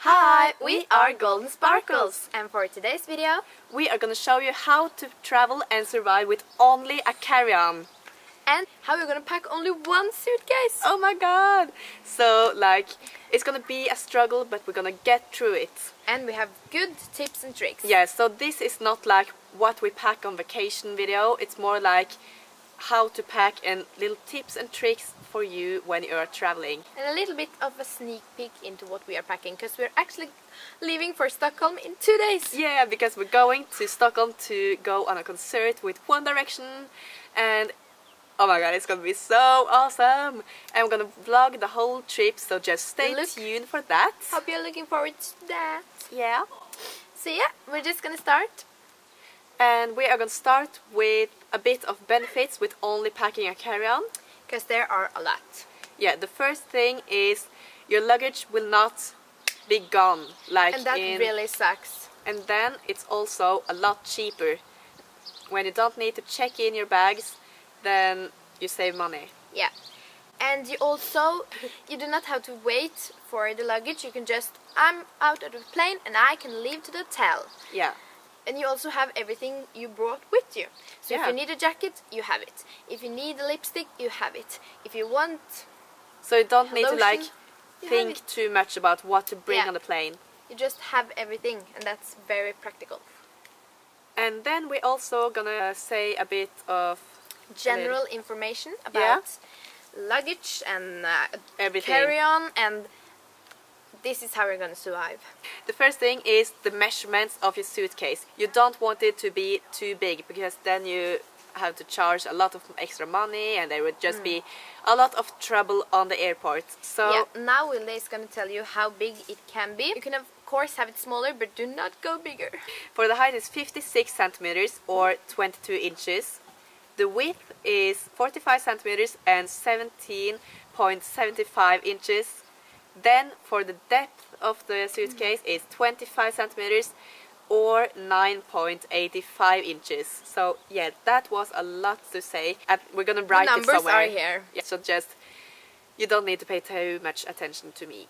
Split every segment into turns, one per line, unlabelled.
Hi, we are GoldenSparkles,
and for today's video
we are gonna show you how to travel and survive with only a carry-on.
and how we're gonna pack only one suitcase.
Oh my god! So it's gonna be a struggle, but we're gonna get through it.
And we have good tips and tricks.
Yeah, so this is not like what we pack on vacation video, it's more like how to pack and little tips and tricks for you when you are traveling.
And a little bit of a sneak peek into what we are packing, because we're actually leaving for Stockholm in 2 days.
Yeah, because we're going to Stockholm to go on a concert with One Direction, and oh my god, it's gonna be so awesome! And we're gonna vlog the whole trip, so just stay tuned for that.
Hope you're looking forward to that.
Yeah.
So yeah, we're just gonna start.
And we are gonna start with a bit of benefits with only packing a carry-on.
Because there are a lot.
Yeah, the first thing is your luggage will not be gone.
And that really sucks.
And then it's also a lot cheaper. When you don't need to check in your bags, then you save money.
Yeah. And you do not have to wait for the luggage. You can just, I'm out of the plane and I can leave to the hotel.
Yeah.
And you also have everything you brought with you. So
yeah.
If you need a jacket, you have it. If you need a lipstick, you have it. If you want
so you don't need
lotion,
to think too much about what to bring on the plane.
You just have everything, and that's very practical.
And then we're also gonna say a bit of
general information about luggage and
everything.
Carry-on, and this is how we're gonna survive.
The first thing is the measurements of your suitcase. You don't want it to be too big, because then you have to charge a lot of extra money and there would just be a lot of trouble on the airport. So
yeah, now Wilde is gonna tell you how big it can be. You can of course have it smaller, but do not go bigger.
For the height is 56 centimeters or 22 inches. The width is 45 centimeters and 17.75 inches. Then for the depth of the suitcase is 25 centimeters or 9.85 inches. So yeah, that was a lot to say, and we're gonna write it somewhere.
The numbers are here.
Yeah, so just, you don't need to pay too much attention to me.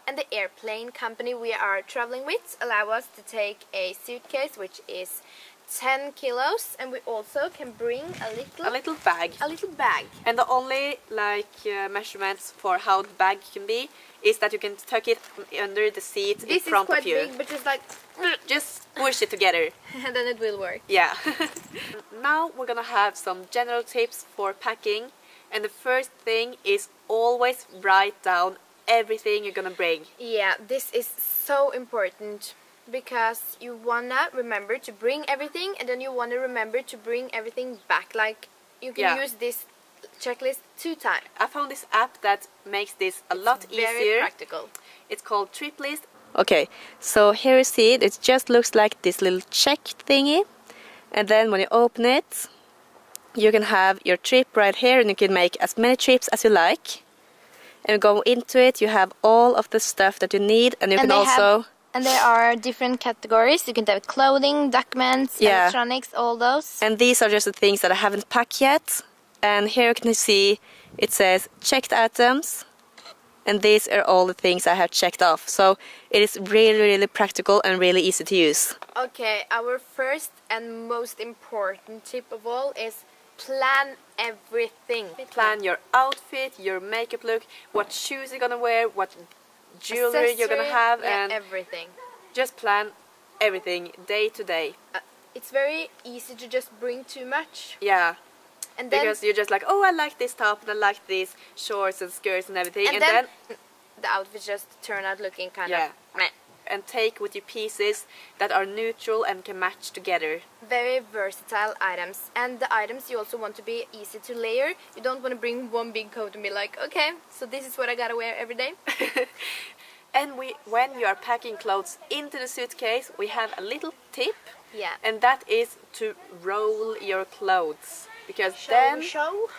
And the airplane company we are traveling with allow us to take a suitcase which is 10 kilos, and we also can bring a little
bag.
A little bag.
And the only measurements for how the bag can be is that you can tuck it under the seat in front of you.
This is quite big, but just like
just squish it together.
And then it will work.
Yeah. Now we're gonna have some general tips for packing, and the first thing is always write down everything you're gonna bring.
Yeah, this is so important, because you wanna remember to bring everything, and then you wanna remember to bring everything back. Like, you can use this checklist 2 times.
I found this app that makes this a lot easier.
Very practical.
It's called Trip List. Okay, so here you see it. It just looks like this little check thingy, and then when you open it, you can have your trip right here, and you can make as many trips as you like. And go into it, you have all of the stuff that you need, and you can also...
And there are different categories. You can have clothing, documents, electronics, all those.
And these are just the things that I haven't packed yet. And here you can see it says checked items. And these are all the things I have checked off. So it is really, really practical and really easy to use. Okay,
our first and most important tip of all is plan everything.
Plan your outfit, your makeup look, what shoes you're gonna wear, what jewelry you're gonna have, and
everything.
Just plan everything day to day.
It's very easy to just bring too much.
Yeah,
and then,
because you're just like, oh, I like this top and I like these shorts and skirts and everything, and then
the outfits just turn out looking kind of meh.
And take with you pieces that are neutral and can match together.
Very versatile items, and the items you also want to be easy to layer. You don't want to bring one big coat and be like, okay, so this is what I gotta wear every day.
And when you are packing clothes into the suitcase, we have a little tip.
Yeah.
And that is to roll your clothes. Because we shall show.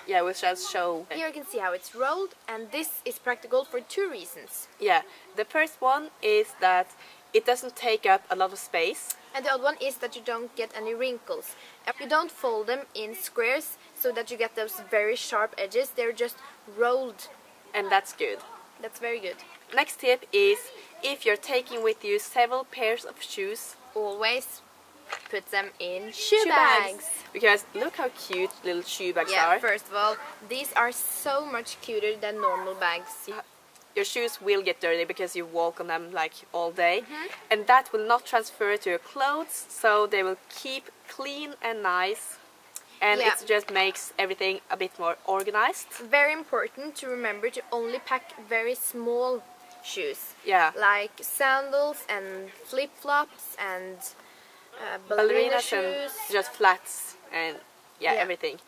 Here you can see how it's rolled, and this is practical for 2 reasons.
Yeah, the first one is that it doesn't take up a lot of space.
And the other one is that you don't get any wrinkles. You don't fold them in squares so that you get those very sharp edges. They're just rolled.
And that's good.
That's very good.
next tip is, if you're taking with you several pairs of shoes,
always put them in shoe bags.
Because look how cute little shoe bags
Yeah,
are.
first of all, these are so much cuter than normal bags.
Yeah. Your shoes will get dirty because you walk on them like all day, and that will not transfer to your clothes, so they will keep clean and nice, and it just makes everything a bit more organized.
Very important to remember to only pack very small shoes.
Yeah.
Like sandals and flip-flops and ballerina shoes.
And just flats and everything.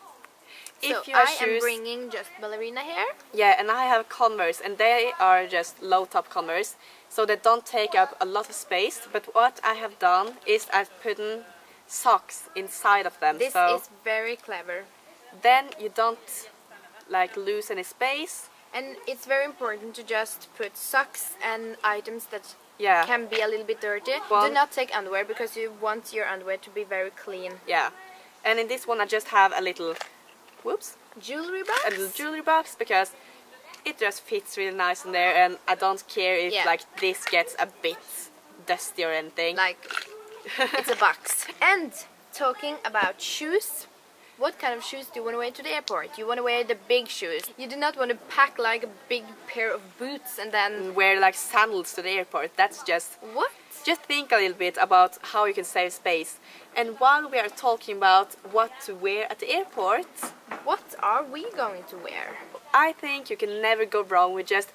So
if your
I
shoes,
am bringing just ballerina here.
Yeah, and I have Converse, and they are just low-top Converse, so they don't take up a lot of space. But what I have done is I've put in socks inside of them.
This
so
is very clever.
Then you don't like lose any space.
And it's very important to just put socks and items that can be a little bit dirty. Do not take underwear because you want your underwear to be very clean.
Yeah, and in this one I just have a little
jewelry box.
A little jewelry box because it just fits really nice in there, and I don't care if like this gets a bit dusty or anything.
Like it's a box. And talking about shoes, what kind of shoes do you want to wear to the airport? You want to wear the big shoes. You do not want to pack like a big pair of boots and then
wear like sandals to the airport. That's just...
What?
Just think a little bit about how you can save space. And while we are talking about what to wear at the airport,
what are we going to wear?
I think you can never go wrong with just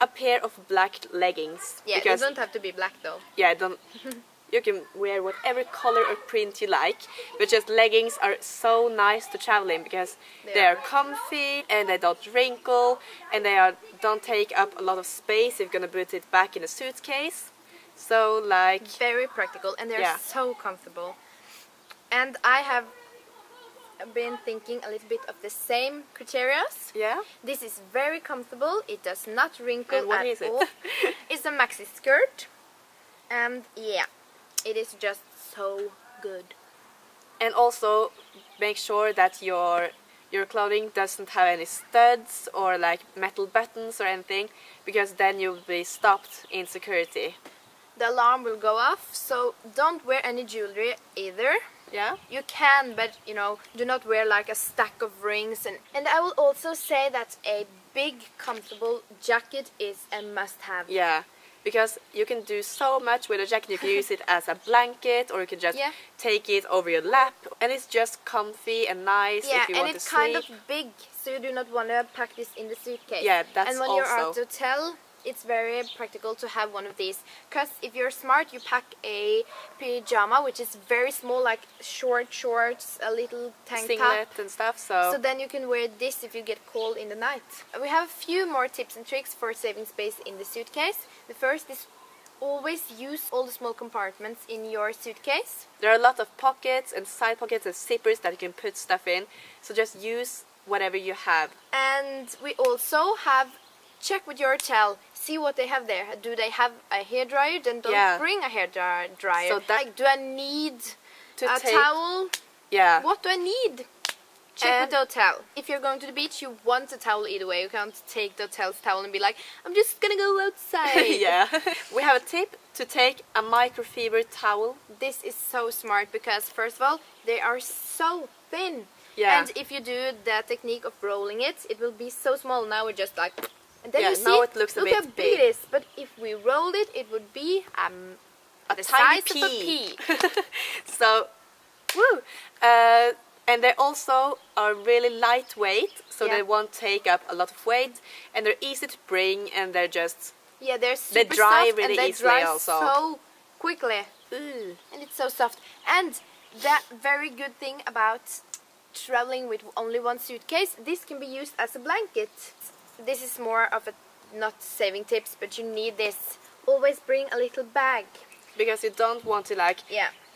a pair of black leggings.
Yeah,
because,
they don't have to be black though.
Yeah, you can wear whatever color or print you like, but just leggings are so nice to travel in because they are comfy and they don't wrinkle and they don't take up a lot of space if you're gonna put it back in a suitcase. So like...
Very practical, and they're so comfortable. And I have been thinking a little bit of the same criteria.
Yeah.
This is very comfortable. It does not wrinkle
and what
at
is it?
all. It's a maxi skirt. And yeah, it is just so good.
And also make sure that your clothing doesn't have any studs or like metal buttons or anything, because then you'll be stopped in security.
The alarm will go off, so don't wear any jewelry either.
Yeah.
You can, but you know, do not wear like a stack of rings. And I will also say that a big comfortable jacket is a must-have.
Yeah, because you can do so much with a jacket. You can use it as a blanket, or you can just take it over your lap, and it's just comfy and nice if you want to sleep.
And it's kind of big, so you do not want to pack this in the suitcase.
Yeah, that's
And when you're at the hotel, it's very practical to have one of these, because if you're smart, you pack a pyjama, which is very small, like short shorts, a little tank
singlet
top
and stuff. So
then you can wear this if you get cold in the night. We have a few more tips and tricks for saving space in the suitcase. The first is always use all the small compartments in your suitcase.
There are a lot of pockets and side pockets and zippers that you can put stuff in, so just use whatever you have.
And we also have check with your hotel. See what they have there. Do they have a hairdryer? Then don't bring a hairdryer. So like, do I need a towel?
Yeah.
What do I need? Check with the hotel. If you're going to the beach, you want a towel either way. You can't take the hotel's towel and be like, I'm just gonna go outside.
Yeah. We have a tip to take a microfiber towel.
This is so smart because, first of all, they are so thin.
Yeah.
And if you do the technique of rolling it, it will be so small. Now we're just like... And then you see,
now it looks a bit
how big it is. But if we rolled it, it would be the size of a pea.
So, woo! And they also are really lightweight, so they won't take up a lot of weight, and they're easy to bring, and they're just...
Yeah, they're super
they dry
soft,
really
and they
easily
dry
also.
so quickly. And it's so soft. And that very good thing about traveling with only one suitcase, this can be used as a blanket. This is more of a, not saving tips, but you need this. Always bring a little bag.
Because you don't want to like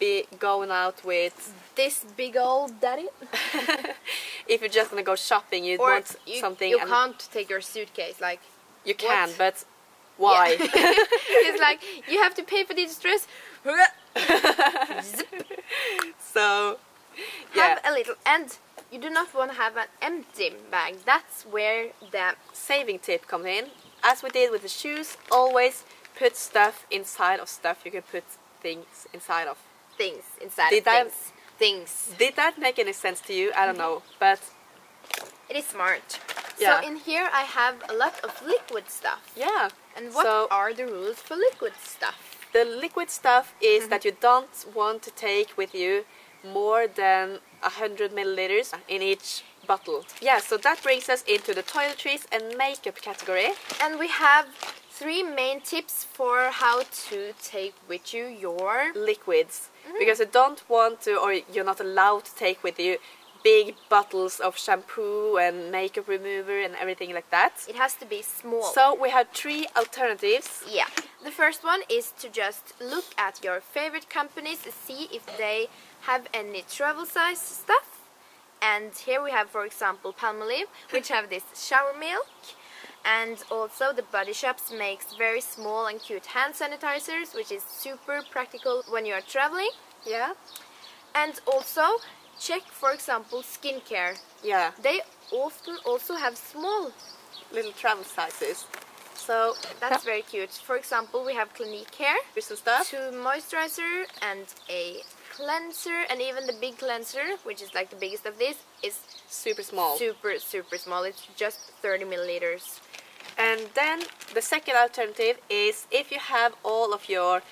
be going out with
this big old daddy.
If you're just gonna go shopping, you want something.
You can't take your suitcase, like...
You can, but why?
Yeah. It's like, you have to pay for this dress.
So,
have a little, and you do not want to have an empty bag. That's where the
saving tip comes in. as we did with the shoes, always put stuff inside of stuff. You can put things inside of
things inside of things. Things.
Did that make any sense to you? I don't know, but
it is smart.
Yeah.
So in here I have a lot of liquid stuff.
Yeah.
And what are the rules for liquid stuff?
The liquid stuff is that you don't want to take with you more than 100 milliliters in each bottle. Yeah, so that brings us into the toiletries and makeup category.
And we have 3 main tips for how to take with you your
liquids. Because you don't want to, or you're not allowed to take with you big bottles of shampoo and makeup remover and everything like that.
It has to be small.
So we have 3 alternatives.
Yeah. The first one is to just look at your favorite companies, see if they have any travel size stuff. And here we have, for example, Palmolive, which have this shower milk. And also the Body Shops makes very small and cute hand sanitizers, which is super practical when you are traveling.
Yeah.
And also check, for example, skincare.
Yeah.
They often also have small
little travel sizes. So
that's very cute. For example, we have Clinique here.
Here's some stuff.
2 moisturizer and a cleanser, and even the big cleanser, which is like the biggest of these, is
super small.
Super small. It's just 30 milliliters.
And then the second alternative is if you have all of your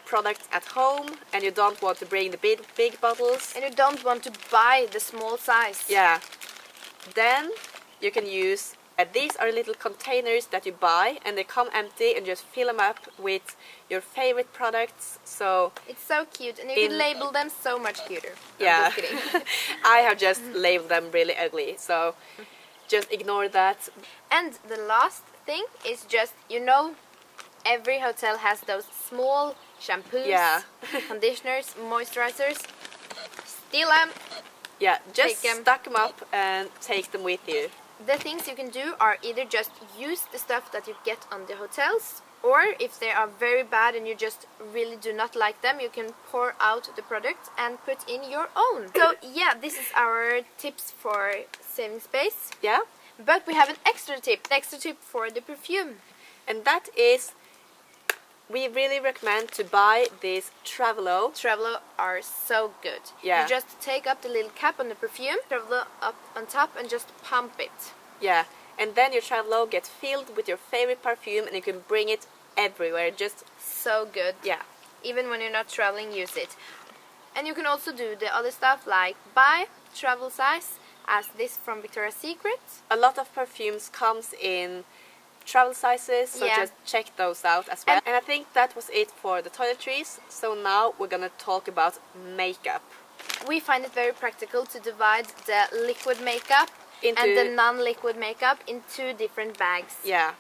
products at home and you don't want to bring the big bottles.
And you don't want to buy the small size.
Yeah. Then you can use, these are little containers that you buy and they come empty and just fill them up with your favorite products. So
it's so cute, and you can label them so much cuter.
Yeah.
I'm just kidding.
I have just labeled them really ugly, so just ignore that.
And the last thing is just, you know, every hotel has those small shampoos, conditioners, moisturizers. Steal them.
Yeah, just stack them up and take them with you.
The things you can do are either just use the stuff that you get on the hotels, or if they are very bad and you just really do not like them, you can pour out the product and put in your own. So yeah, this is our tips for saving space.
Yeah.
But we have an extra tip for the perfume.
And that is, we really recommend to buy this Travelo.
Travelo are so good.
Yeah.
You just take up the little cap on the perfume, Travelo up on top, and just pump it.
Yeah. And then your Travelo gets filled with your favorite perfume and you can bring it everywhere. Just
so good.
Yeah.
Even when you're not traveling, use it. And you can also do the other stuff like buy travel size, as this from Victoria's Secret.
A lot of perfumes comes in travel sizes, so just check those out as well. And I think that was it for the toiletries. So now we're gonna talk about makeup.
We find it very practical to divide the liquid makeup and the non-liquid makeup in 2 different bags.
Yeah.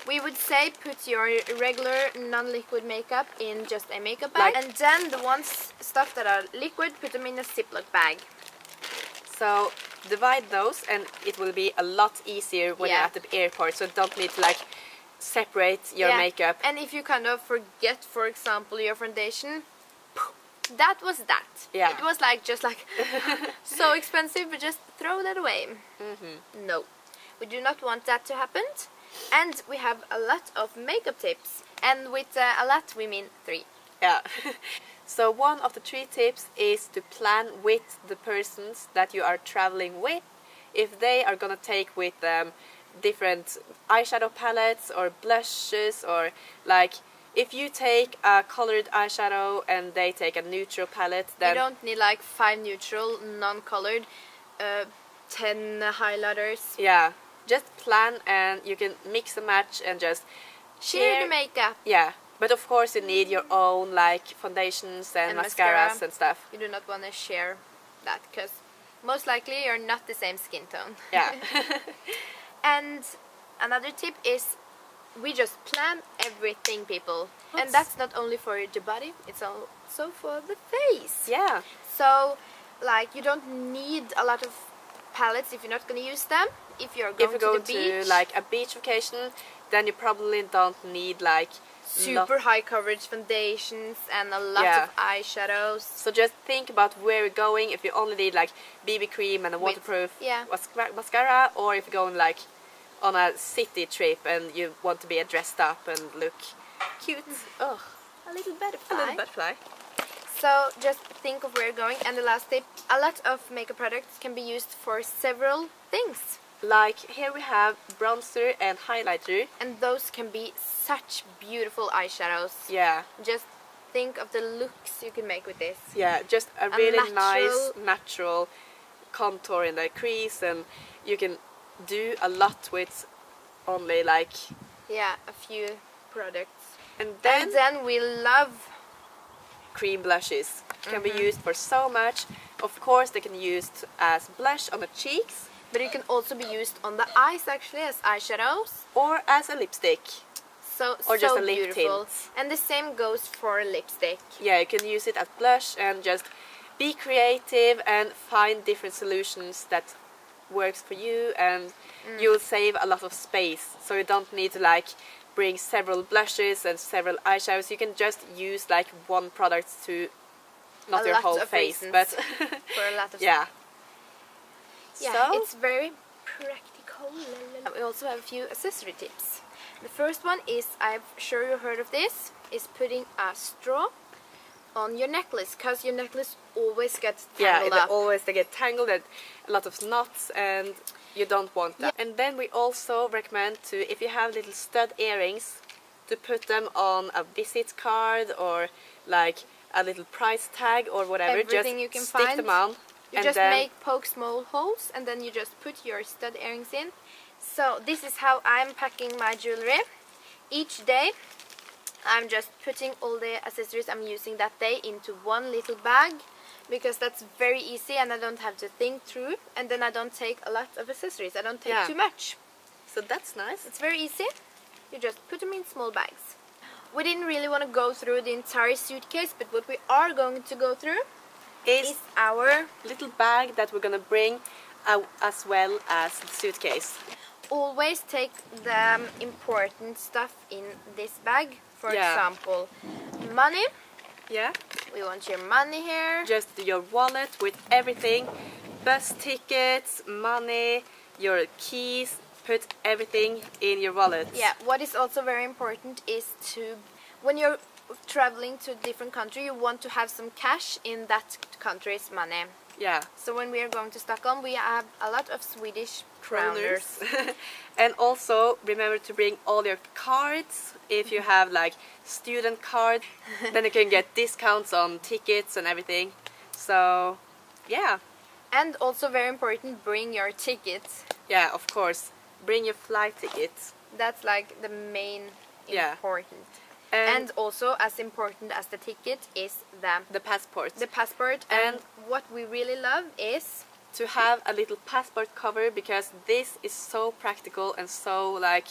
We would say put your regular non-liquid makeup in just a makeup bag, and then the stuff that are liquid, put them in a Ziploc bag.
So divide those and it will be a lot easier when you're at the airport, so don't need to like separate your makeup.
And if you kind of forget, for example, your foundation, that was that.
Yeah.
It was like just like so expensive, but just throw that away. No, we do not want that to happen. And we have a lot of makeup tips, and with a lot we mean 3.
Yeah. So one of the 3 tips is to plan with the persons that you are traveling with. If they are gonna take with them different eyeshadow palettes or blushes, or like if you take a colored eyeshadow and they take a neutral palette, then
you don't need like 5 neutral, non-colored, 10 highlighters.
Yeah, just plan and you can mix and match and just
share the makeup.
Yeah. But of course you need your own like foundations and mascaras and stuff.
You do not want to share that because most likely you're not the same skin tone.
Yeah.
And another tip is we just plan everything, people. And that's not only for the body, it's also for the face.
Yeah.
So like you don't need a lot of palettes if you're not going to use them. If you're going to the beach. If you go to
like a beach vacation, then you probably don't need like
super high coverage foundations and a lot of eyeshadows.
So just think about where you're going. If you only need like BB cream and a waterproof mascara, or if you're going like on a city trip and you want to be dressed up and look cute. Oh,
A little butterfly.
a little butterfly.
So just think of where you're going. And the last tip, a lot of makeup products can be used for several things.
Like here we have bronzer and highlighter.
And those can be such beautiful eyeshadows.
Yeah.
Just think of the looks you can make with this.
Yeah, just a really nice natural contour in the crease, and you can do a lot with only like
a few products.
And
then we love
cream blushes. Can be used for so much. Of course they can be used as blush on the cheeks,
but it can also be used on the eyes actually as eyeshadows
or as a lipstick. Or just a lip
beautiful.
tint.
And the same goes for lipstick.
Yeah, you can use it as blush and just be creative and find different solutions that works for you, and you'll save a lot of space. So you don't need to like bring several blushes and several eyeshadows. You can just use like one product to not your whole face, but
for a lot of
yeah.
Yeah,
so
it's very practical. We also have a few accessory tips. The first one is, I'm sure you heard of this, is putting a straw on your necklace, because your necklace always gets tangled up.
Always they get tangled and a lot of knots, and you don't want that. And then we also recommend to, if you have little stud earrings, to put them on a visit card or like a little price tag or whatever.
Everything
just
you can
stick
find.
them on.
You just make poke small holes and then you just put your stud earrings in. So this is how I'm packing my jewelry. Each day I'm just putting all the accessories I'm using that day into one little bag, because that's very easy and I don't have to think through, and then I don't take a lot of accessories. I don't take too much.
So that's nice.
It's very easy. You just put them in small bags. We didn't really want to go through the entire suitcase, but what we are going to go through is our
little bag that we're gonna bring as well as the suitcase.
Always take the important stuff in this bag. For example, money.
Yeah.
We want your money here.
Just your wallet with everything. Bus tickets, money, your keys. Put everything in your wallet.
Yeah, what is also very important is to, when you're traveling to a different country, you want to have some cash in that country's money.
Yeah.
So when we are going to Stockholm, we have a lot of Swedish kroners.
And also remember to bring all your cards. If you have like student card, then you can get discounts on tickets and everything. So yeah.
And also very important, bring your tickets.
Yeah, of course. Bring your flight tickets.
That's like the main important. And also as important as the ticket is the passport. The passport. And what we really love is
to have a little passport cover, because this is so practical and so like,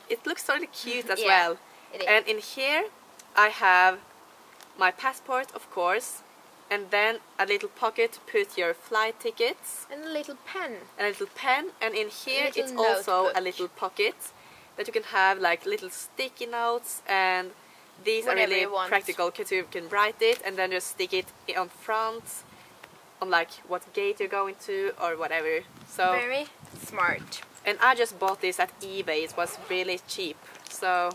it looks really cute as well.
It is.
And in here I have my passport, of course, and then a little pocket to put your flight tickets.
And a little pen.
And a little pen, and in here it's also a little pocket that you can have like little sticky notes, and these
whatever
are really practical because you can write it and then just stick it on front, on like what gate you're going to or whatever. So
very smart.
And I just bought this at eBay. It was really cheap, so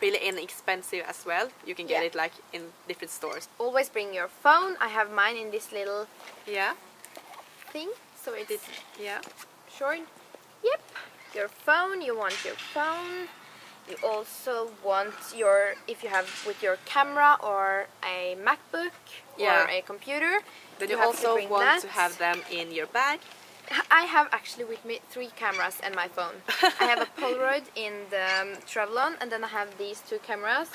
really inexpensive as well. You can get it like in different stores.
Always bring your phone. I have mine in this little thing, so it's short. Yep. Your phone, you want your phone. You also want your, if you have with your camera or a MacBook or a computer,
then you also want to have them in your bag.
I have actually with me 3 cameras and my phone. I have a Polaroid in the travel-on, and then I have these 2 cameras.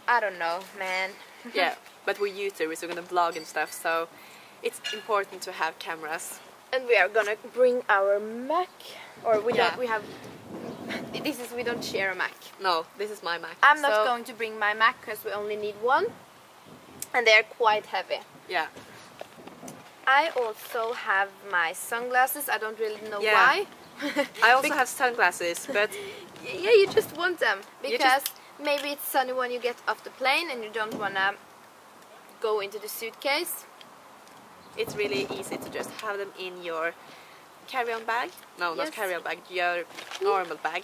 I don't know, man.
Yeah, but we're YouTubers, so we're gonna vlog and stuff, so it's important to have cameras.
And we are gonna bring our Mac, or we don't. We have. We don't share a Mac.
No, this is my Mac.
I'm not going to bring my Mac because we only need one, and they're quite heavy.
Yeah.
I also have my sunglasses. I don't really know why.
I also have sunglasses, but
yeah, you just want them because maybe it's sunny when you get off the plane and you don't wanna go into the suitcase.
It's really easy to just have them in your carry-on bag. No,
Yes.
not carry-on bag, your normal bag.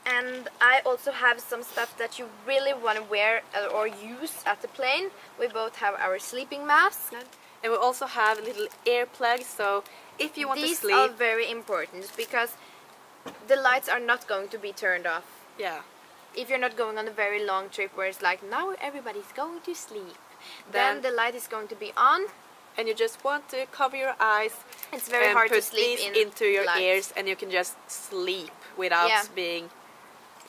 And I also have some stuff that you really want to wear or use at the plane. We both have our sleeping masks.
And we also have little earplugs, so if you want to sleep...
These are very important because the lights are not going to be turned off.
Yeah.
If you're not going on a very long trip where it's like, now everybody's going to sleep, then the light is going to be on.
And you just want to cover your eyes.
It's very hard to sleep
into your
lights.
ears, and you can just sleep without being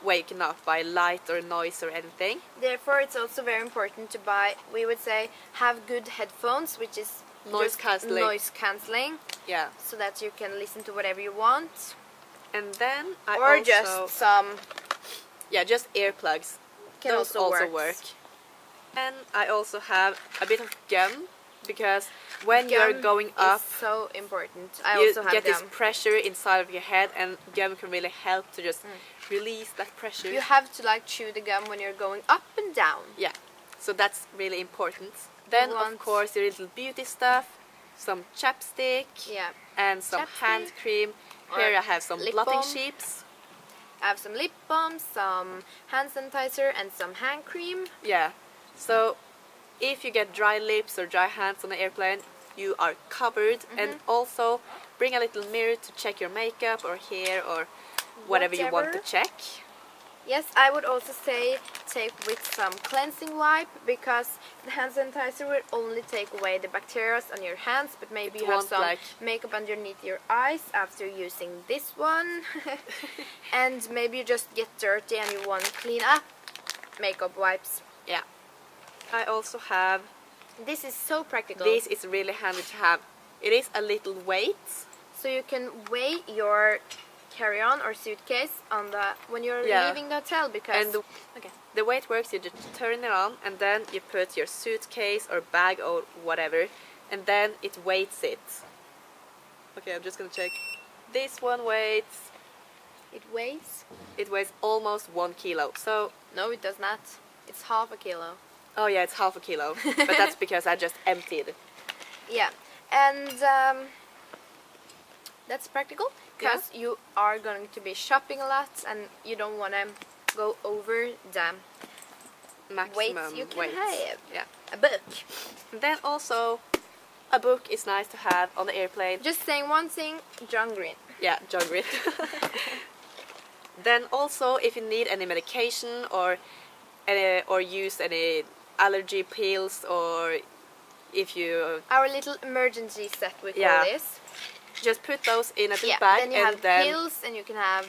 waken up by light or noise or anything.
Therefore, it's also very important to buy, we would say, have good headphones, which is
noise
cancelling.
Yeah.
So that you can listen to whatever you want.
And then
just some...
Yeah, just earplugs.
Can
Those also work. And I also have a bit of gum, because when you're going up,
it's so important. I
you
also have
get
gum.
this pressure inside of your head, and gum can really help to just release that pressure.
You have to like chew the gum when you're going up and down.
Yeah, so that's really important. Then of course your little beauty stuff, some chapstick, and some hand cream. Here I have some blotting sheets.
I have some lip balm, some hand sanitizer, and some hand cream.
Yeah, so if you get dry lips or dry hands on the airplane, you are covered. And also bring a little mirror to check your makeup or hair or whatever you want to check.
Yes, I would also say take with some cleansing wipe, because the hand sanitizer will only take away the bacteria on your hands, but maybe you have some makeup underneath your eyes after using this one. And maybe you just get dirty and you want to clean up. Makeup wipes.
Yeah. I also have...
This is so practical.
This is really handy to have. It is a little weight.
So you can weigh your carry-on or suitcase on the when you're leaving the hotel, because
and the way it works, you just turn it on and then you put your suitcase or bag or whatever, and then it weights it. Okay, I'm just gonna check. This one weighs...
It weighs?
It weighs almost 1 kilo. So
no, it does not. It's half a kilo.
Oh yeah, it's half a kilo. But that's because I just emptied.
Yeah, and that's practical. Because you are going to be shopping a lot and you don't want to go over the
maximum
weight you can have.
Yeah.
A book.
And then also, a book is nice to have on the airplane.
Just saying one thing, John Green.
Yeah, John Green. Then also, if you need any medication or use any allergy pills, or if you...
Our little emergency set, we call this.
Just put those in a big bag,
then you have pills, and you can have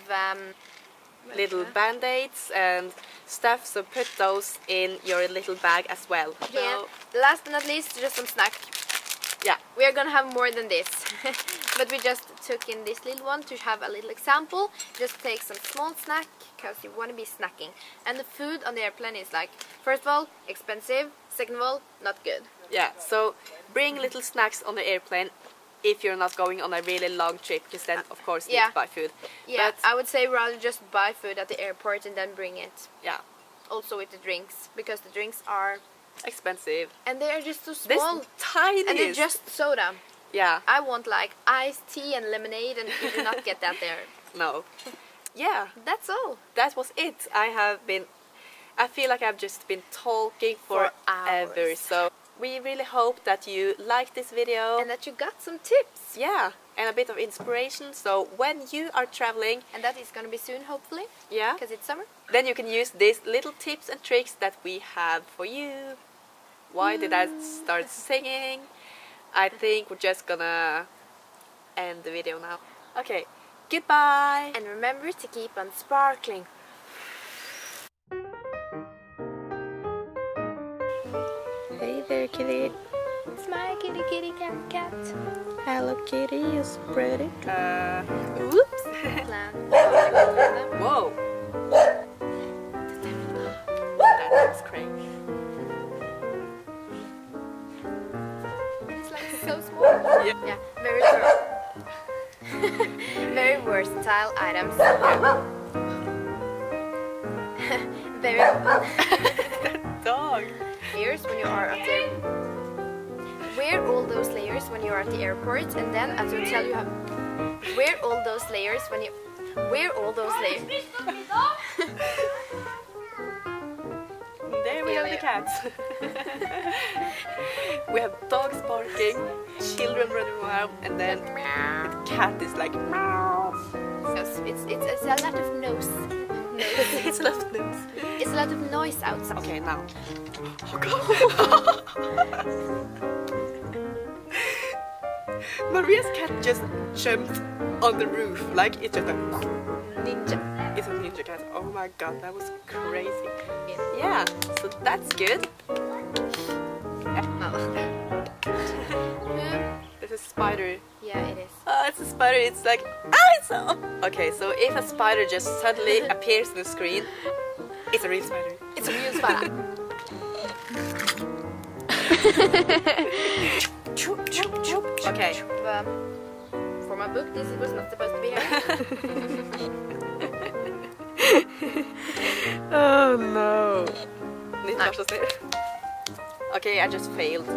little band-aids and stuff, so put those in your little bag as well.
Yeah. Last but not least, just some snack.
Yeah.
We are gonna have more than this. But we just took in this little one to have a little example. Just take some small snack, because you want to be snacking. And the food on the airplane is like, first of all, expensive. Second of all, not good.
Yeah, so bring little snacks on the airplane if you're not going on a really long trip, because then of course you need to buy food.
Yeah, but I would say rather just buy food at the airport and then bring it.
Yeah.
Also with the drinks, because the drinks are
expensive.
And they are just so small.
This tiny.
And they're just soda.
Yeah.
I want like iced tea and lemonade, and you do not get that there.
No. Yeah.
That's all.
That was it. I feel like I've just been talking for hours. So we really hope that you liked this video.
And that you got some tips.
Yeah. And a bit of inspiration. So when you are traveling.
And that is going to be soon, hopefully.
Yeah.
Because it's summer.
Then you can use these little tips and tricks that we have for you. Why did I start singing? I think we're just gonna end the video now. Okay. Goodbye.
And remember to keep on sparkling.
Hey there, kitty.
It's my kitty, kitty, cat, cat.
Hello, kitty. You're so pretty.
Oops.
Whoa. That looks crazy.
It's like so small. Yeah. Very versatile items. Very
That dog.
layers when you are at the wear all those layers when you are at the airport, and then at the hotel you have wear all those layers when you wear all those layers.
There we have the cats. We have dogs barking, children running around, and then the cat is like meow.
So it's a lot of nose.
It's a lot of nose.
It's a lot of noise outside.
Okay, now. Oh God. Maria's cat just jumped on the roof like it's just a
Ninja.
It's a ninja cat. Oh my God, that was crazy. Yeah, so that's good. There's a spider.
Yeah, it is.
Oh, it's a spider. It's like it's so. Okay, so if a spider just suddenly appears on the screen, it's a real spider.
It's a real spider.
Okay.
For my book, this was not supposed to be here.
Oh no. Okay, I just failed.